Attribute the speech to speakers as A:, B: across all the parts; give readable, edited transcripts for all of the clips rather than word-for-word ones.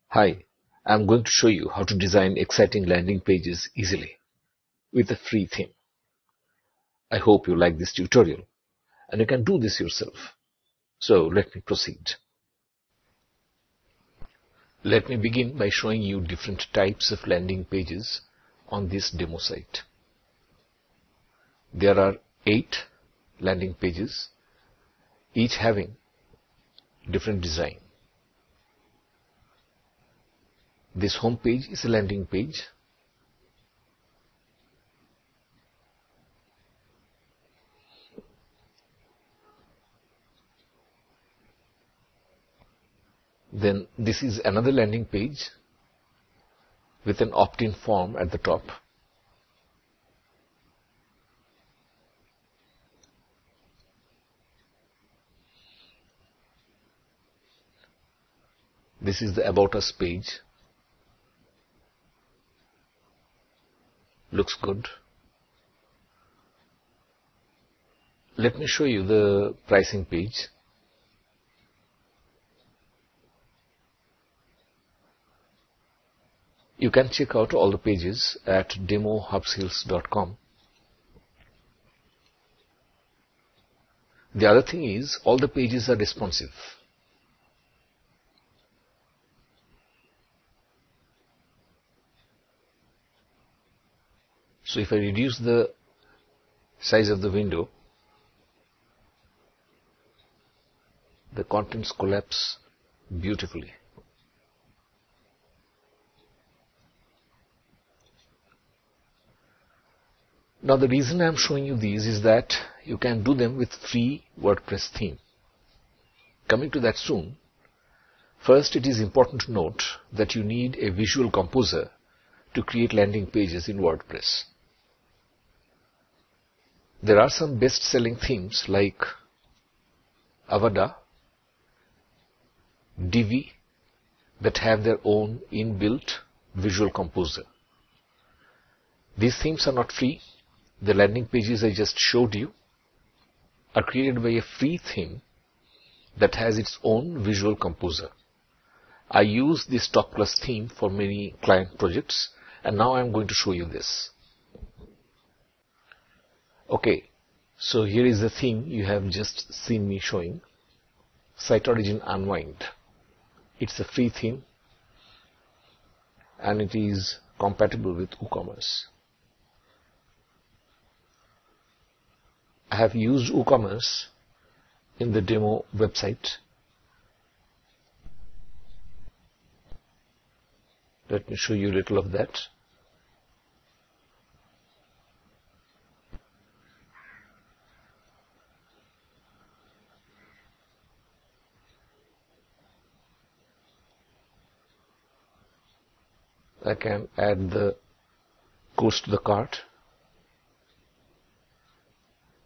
A: Hi, I'm going to show you how to design exciting landing pages easily with a free theme. I hope you like this tutorial and you can do this yourself. So let me proceed. Let me begin by showing you different types of landing pages on this demo site. There are 8 landing pages, each having different design. This home page is a landing page. Then this is another landing page with an opt-in form at the top. This is the About Us page. Looks good. Let me show you the pricing page. You can check out all the pages at demohubskills.com. The other thing is, all the pages are responsive. So if I reduce the size of the window, the contents collapse beautifully. Now the reason I am showing you these is that you can do them with free WordPress theme. Coming to that soon. First, it is important to note that you need a visual composer to create landing pages in WordPress. There are some best-selling themes like Avada, Divi that have their own inbuilt visual composer. These themes are not free. The landing pages I just showed you are created by a free theme that has its own visual composer. I use this top class theme for many client projects, and now I am going to show you this. Okay, so here is the theme you have just seen me showing. Site Origin Unwind. It's a free theme and it is compatible with WooCommerce. I have used WooCommerce in the demo website. Let me show you a little of that. I can add the course to the cart,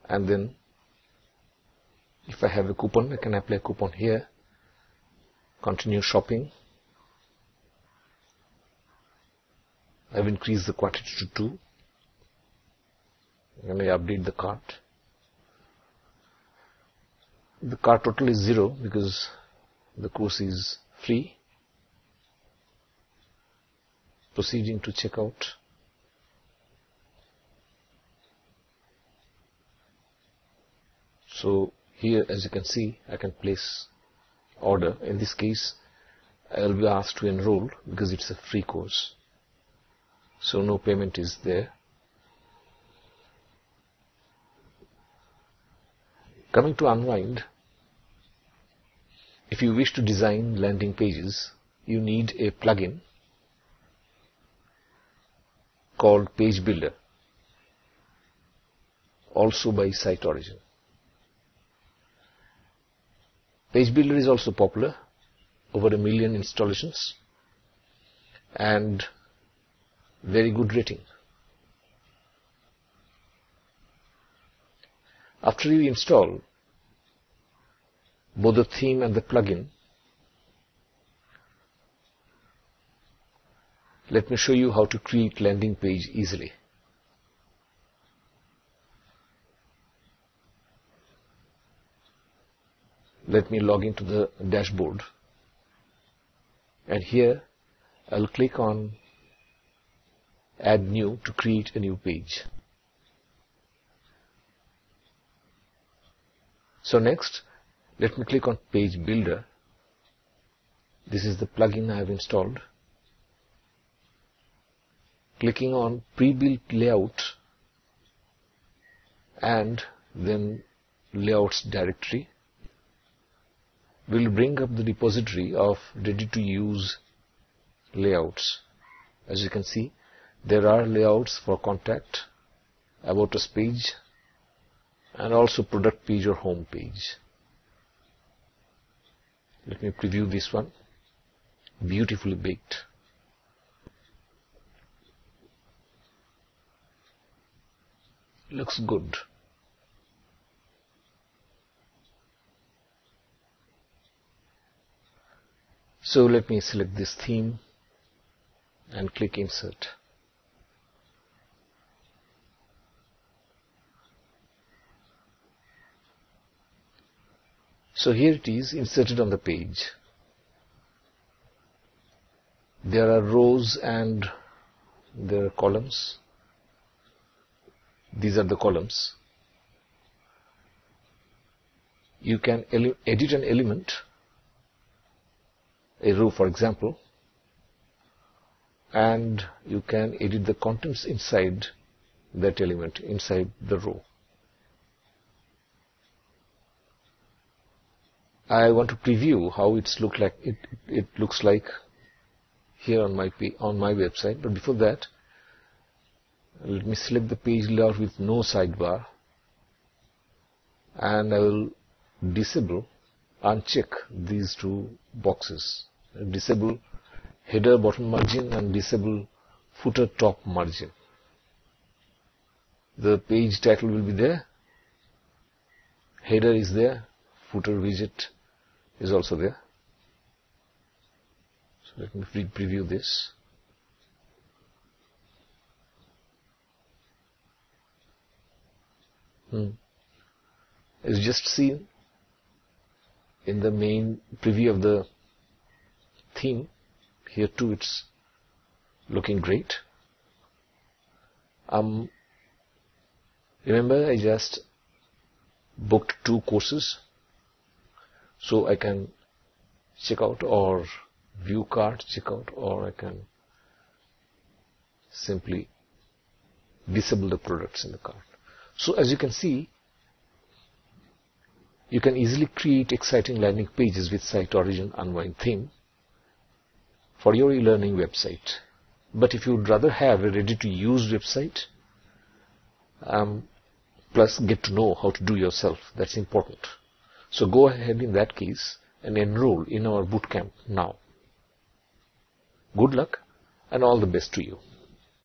A: and then if I have a coupon, I can apply a coupon here, continue shopping. I've increased the quantity to 2, and I update the cart. The cart total is 0 because the course is free. Proceeding to checkout. So here, as you can see, I can place order. In this case, I will be asked to enroll because it's a free course. So no payment is there. Coming to Unwind, if you wish to design landing pages, you need a plugin called Page Builder, also by Site Origin. Page Builder is also popular, over 1 million installations and very good rating. After you install both the theme and the plugin, let me show you how to create landing page easily. Let me log into the dashboard, and here I'll click on Add New to create a new page. So next, let me click on Page Builder. This is the plugin I have installed. Clicking on Pre-built layout and then Layouts directory will bring up the repository of ready-to-use layouts. As you can see, there are layouts for contact, about us page, and also product page or home page. Let me preview this one. Beautifully baked. Looks good. So let me select this theme and click Insert. So here it is inserted on the page. There are rows and there are columns. These are the columns. You can edit an element, a row for example, and you can edit the contents inside that element, inside the row. I want to preview how it looks like here on my website, but before that, let me select the page layout with no sidebar, and I will uncheck these two boxes. Disable header bottom margin and disable footer top margin. The page title will be there, header is there, footer widget is also there. So let me preview this. As you just seen in the main preview of the theme, here too it's looking great. Remember, I just booked 2 courses, so I can check out or view cart, check out, or I can simply disable the products in the cart. So as you can see, you can easily create exciting landing pages with Site Origin Unwind theme for your e-learning website. But if you would rather have a ready-to-use website, plus get to know how to do yourself, that's important. So go ahead in that case and enroll in our bootcamp now. Good luck and all the best to you.